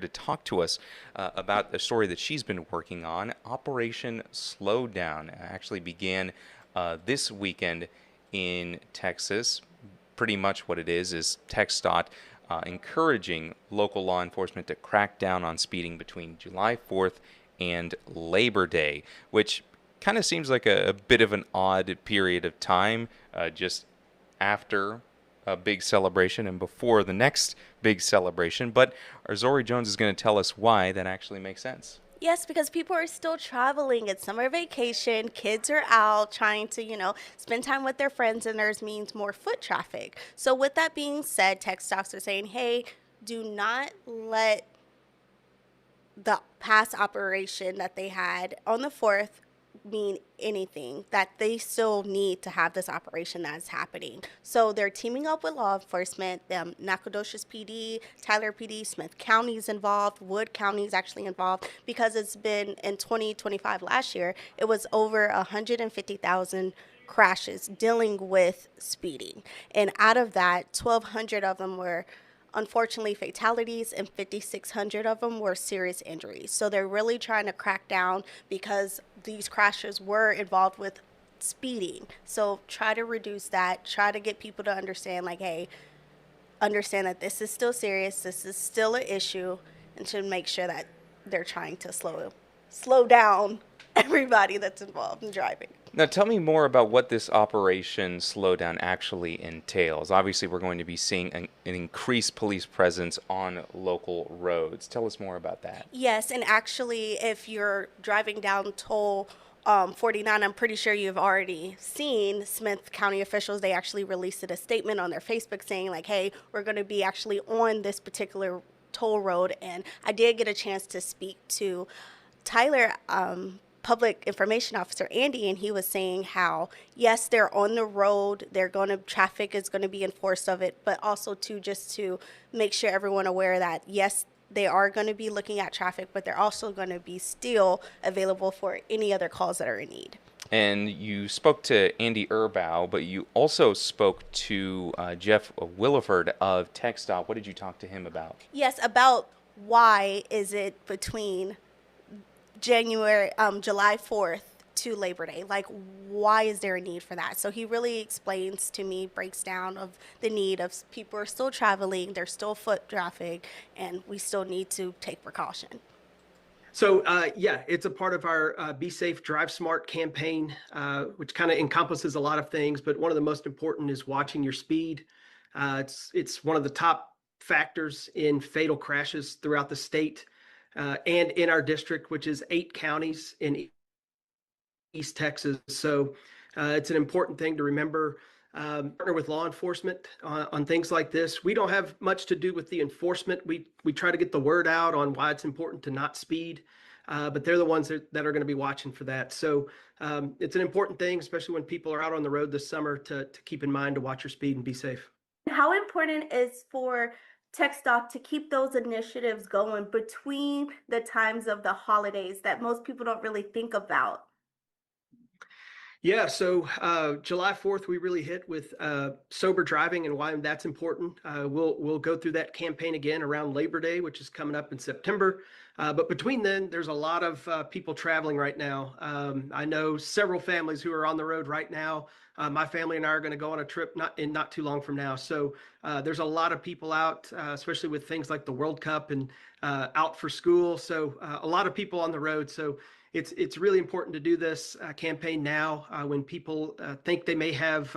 to talk to us about a story that she's been working on. Operation Slowdown actually began this weekend in Texas. Pretty much what it is TxDOT encouraging local law enforcement to crack down on speeding between July 4th and Labor Day, which kind of seems like a bit of an odd period of time, just after a big celebration and before the next big celebration. But our Zori Jones is going to tell us why that actually makes sense. Yes, because people are still traveling. It's summer vacation. Kids are out trying to, spend time with their friends, and there's means more foot traffic. So, with that being said, tech stocks are saying, hey, do not let the past operation that they had on the 4th mean anything, that they still need to have this operation that's happening. So they're teaming up with law enforcement. Nacogdoches PD, Tyler PD, Smith County is involved, Wood County is actually involved, because it's been in 2025 last year, it was over 150,000 crashes dealing with speeding. And out of that, 1,200 of them were unfortunately fatalities, and 5,600 of them were serious injuries. So they're really trying to crack down because these crashes were involved with speeding. So try to reduce that, try to get people to understand, like, hey, understand that this is still serious, this is still an issue, and to make sure that they're trying to slow down everybody that's involved in driving. Now, tell me more about what this Operation Slowdown actually entails. Obviously, we're going to be seeing an increased police presence on local roads. Tell us more about that. Yes, and actually, if you're driving down toll 49, I'm pretty sure you've already seen Smith County officials. They actually released a statement on their Facebook saying, like, hey, we're going to be actually on this particular toll road. And I did get a chance to speak to Tyler, public information officer Andy, and he was saying how, yes, they're on the road, traffic is going to be enforced of it, but also to just to make sure everyone aware that, yes, they are going to be looking at traffic, but they're also going to be still available for any other calls that are in need. And you spoke to Andy Erbow, but you also spoke to Jeff Williford of TxDOT. What did you talk to him about? Yes, about why is it between July 4th to Labor Day? Like, why is there a need for that? So he really explains to me, breaks down of the need of people are still traveling, there's still foot traffic, and we still need to take precaution. So yeah, it's a part of our Be Safe, Drive Smart campaign, which kind of encompasses a lot of things, but one of the most important is watching your speed. It's one of the top factors in fatal crashes throughout the state and in our district, which is 8 counties in East Texas. So it's an important thing to remember. Partner with law enforcement on things like this. We don't have much to do with the enforcement. We try to get the word out on why it's important to not speed, but they're the ones that are going to be watching for that. So it's an important thing, especially when people are out on the road this summer, to keep in mind to watch your speed and be safe. How important is for TxDOT to keep those initiatives going between the times of the holidays that most people don't really think about? Yeah, so July 4th, we really hit with sober driving and why that's important. We'll go through that campaign again around Labor Day, which is coming up in September. But between then, there's a lot of people traveling right now. I know several families who are on the road right now. My family and I are going to go on a trip not too long from now. So there's a lot of people out, especially with things like the World Cup and out for school. So a lot of people on the road. So it's really important to do this campaign now when people think they may have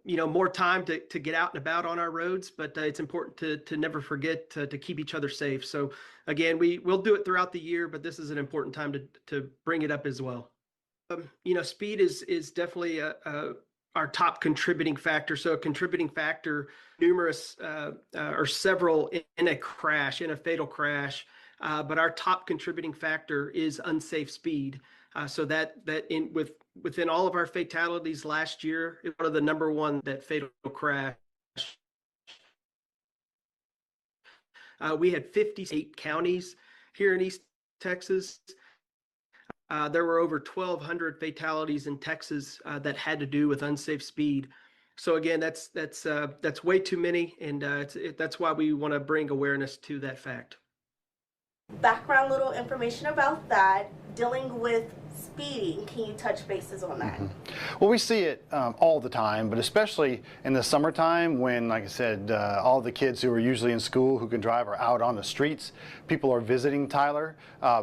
more time to get out and about on our roads, but it's important to never forget to keep each other safe. So again, we'll do it throughout the year, but this is an important time to bring it up as well. Speed is definitely our top contributing factor. So a contributing factor, numerous or several in a crash, in a fatal crash. But our top contributing factor is unsafe speed. So within all of our fatalities last year, it was one of the number one that fatal crash. We had 58 counties here in East Texas. There were over 1,200 fatalities in Texas that had to do with unsafe speed. So again, that's way too many, and that's why we want to bring awareness to that fact. Background little information about that, dealing with speeding. Can you touch bases on that? Well, we see it all the time, but especially in the summertime when, like I said, all the kids who are usually in school who can drive are out on the streets. People are visiting Tyler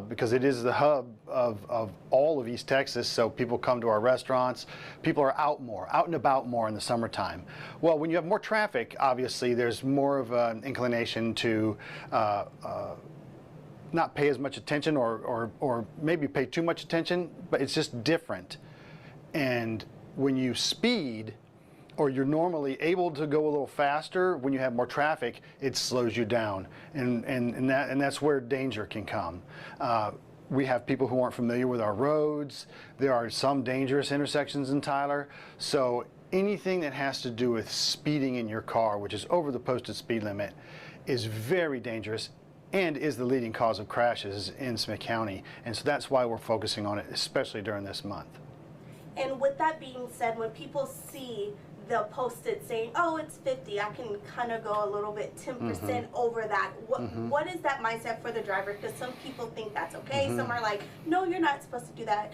because it is the hub of all of East Texas, so people come to our restaurants. People are out and about more in the summertime. Well, when you have more traffic, obviously there's more of an inclination to not pay as much attention or maybe pay too much attention, but it's just different. And when you speed, or you're normally able to go a little faster, when you have more traffic, it slows you down. And that's where danger can come. We have people who aren't familiar with our roads. There are some dangerous intersections in Tyler. So anything that has to do with speeding in your car, which is over the posted speed limit, is very dangerous and is the leading cause of crashes in Smith County. And so that's why we're focusing on it, especially during this month. And with that being said, when people see the posted saying, oh, it's 50, I can kind of go a little bit 10% over that. What is that mindset for the driver? Because some people think that's okay. Some are like, no, you're not supposed to do that.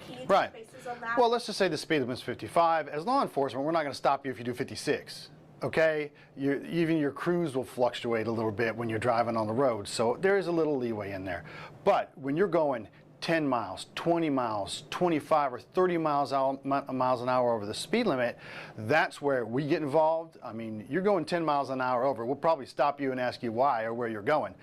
Can you touch bases on that? Well, let's just say the speed limit is 55. As law enforcement, we're not going to stop you if you do 56. Okay, even your cruise will fluctuate a little bit when you're driving on the road, so there is a little leeway in there. But when you're going 10 miles, 20 miles, 25 or 30 miles an hour over the speed limit, that's where we get involved. I mean, you're going 10 miles an hour over, we'll probably stop you and ask you why or where you're going.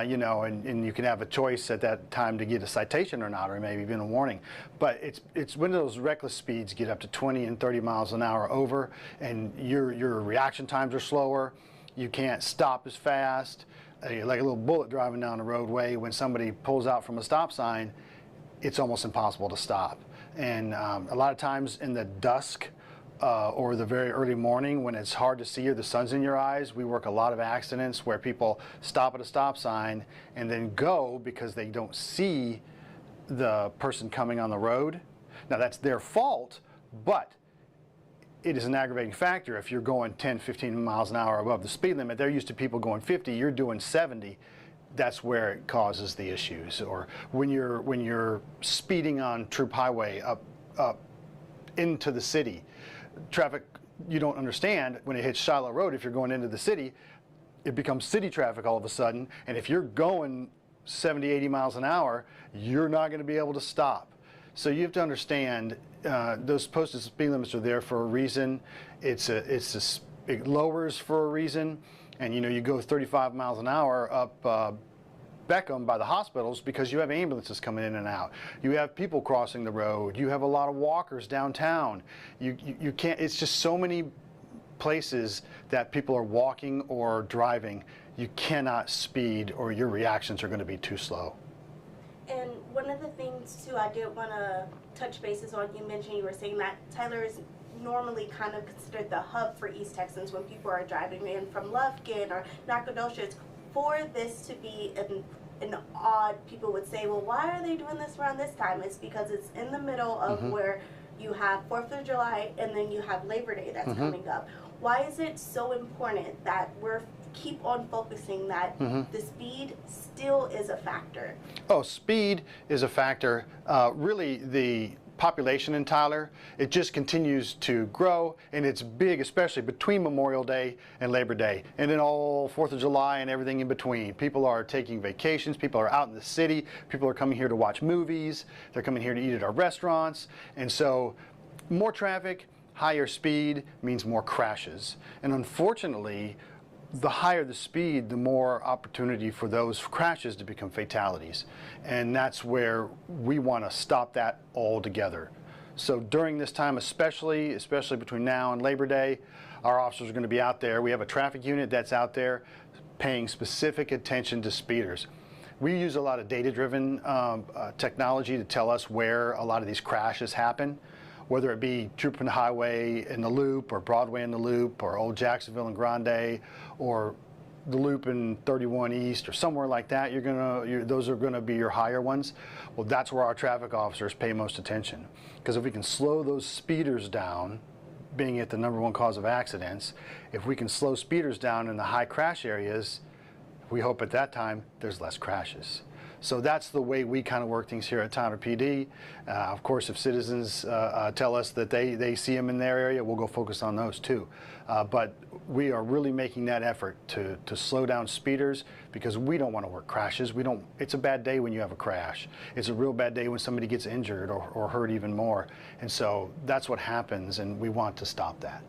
You know, and you can have a choice at that time to get a citation or not, or maybe even a warning. But it's when those reckless speeds get up to 20 and 30 miles an hour over, and your reaction times are slower, you can't stop as fast. You're like a little bullet driving down the roadway. When somebody pulls out from a stop sign, it's almost impossible to stop. And a lot of times in the dusk or the very early morning when it's hard to see or the sun's in your eyes, we work a lot of accidents where people stop at a stop sign and then go because they don't see the person coming on the road. Now that's their fault, but it is an aggravating factor if you're going 10, 15 miles an hour above the speed limit. They're used to people going 50, you're doing 70. That's where it causes the issues. Or when you're speeding on Troop Highway up into the city, traffic you don't understand when it hits Shiloh Road. If you're going into the city, it becomes city traffic all of a sudden. And if you're going 70, 80 miles an hour, you're not going to be able to stop. So you have to understand those posted speed limits are there for a reason. It lowers for a reason, and you know you go 35 miles an hour up Beckham by the hospitals because you have ambulances coming in and out. You have people crossing the road. You have a lot of walkers downtown. You can't. It's just so many places that people are walking or driving. You cannot speed, or your reactions are going to be too slow. And one of the things, too, I did want to touch bases on, you mentioned, you were saying that Tyler is normally kind of considered the hub for East Texans when people are driving in from Lufkin or Nacogdoches. For this to be an odd, people would say, well, why are they doing this around this time? It's because it's in the middle of where you have 4th of July and then you have Labor Day that's coming up. Why is it so important that we're keep on focusing that the speed still is a factor? Oh, speed is a factor. Really, the population in Tyler, it just continues to grow, and it's big, especially between Memorial Day and Labor Day, and then all 4th of July and everything in between. People are taking vacations, people are out in the city, people are coming here to watch movies, they're coming here to eat at our restaurants, and so more traffic, higher speed means more crashes. And unfortunately, the higher the speed, the more opportunity for those crashes to become fatalities. And that's where we want to stop that altogether. So during this time, especially between now and Labor Day, our officers are going to be out there. We have a traffic unit that's out there paying specific attention to speeders. We use a lot of data-driven technology to tell us where a lot of these crashes happen, whether it be Troop Highway in the Loop, or Broadway in the Loop, or Old Jacksonville and Grande, or the Loop in 31 East, or somewhere like that. Those are gonna be your higher ones. Well, that's where our traffic officers pay most attention. Because if we can slow those speeders down, being it the #1 cause of accidents, if we can slow speeders down in the high crash areas, if we hope at that time there's less crashes. So that's the way we kind of work things here at Tyler PD. Of course, if citizens tell us that they see them in their area, we'll go focus on those too. But we are really making that effort to slow down speeders, because we don't want to work crashes. It's a bad day when you have a crash. It's a real bad day when somebody gets injured or hurt even more. And so that's what happens, and we want to stop that.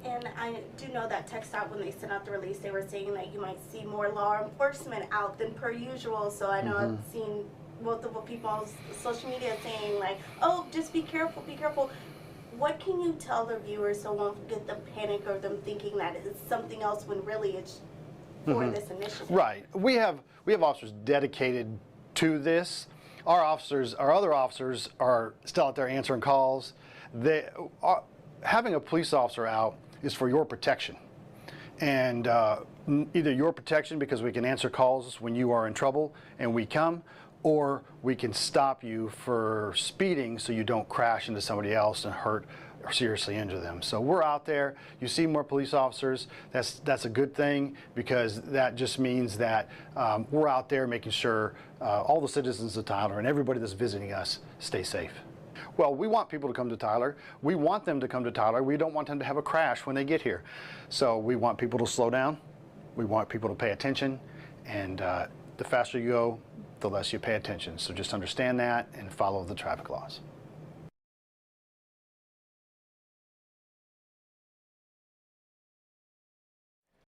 And I do know that TxDOT, when they sent out the release, they were saying that you might see more law enforcement out than per usual. So I know I've seen multiple people on social media saying like, oh, just be careful, be careful. What can you tell the viewers so won't get them panic or them thinking that it's something else when really it's for this initiative? Right. We have officers dedicated to this. Our other officers are still out there answering calls. Having a police officer out is for your protection, and either your protection because we can answer calls when you are in trouble and we come, or we can stop you for speeding so you don't crash into somebody else and hurt or seriously injure them. So we're out there. You see more police officers. That's a good thing, because that just means that we're out there making sure all the citizens of Tyler and everybody that's visiting us stay safe. Well, we want people to come to Tyler. We want them to come to Tyler. We don't want them to have a crash when they get here. So we want people to slow down. We want people to pay attention. And the faster you go, the less you pay attention. So just understand that and follow the traffic laws.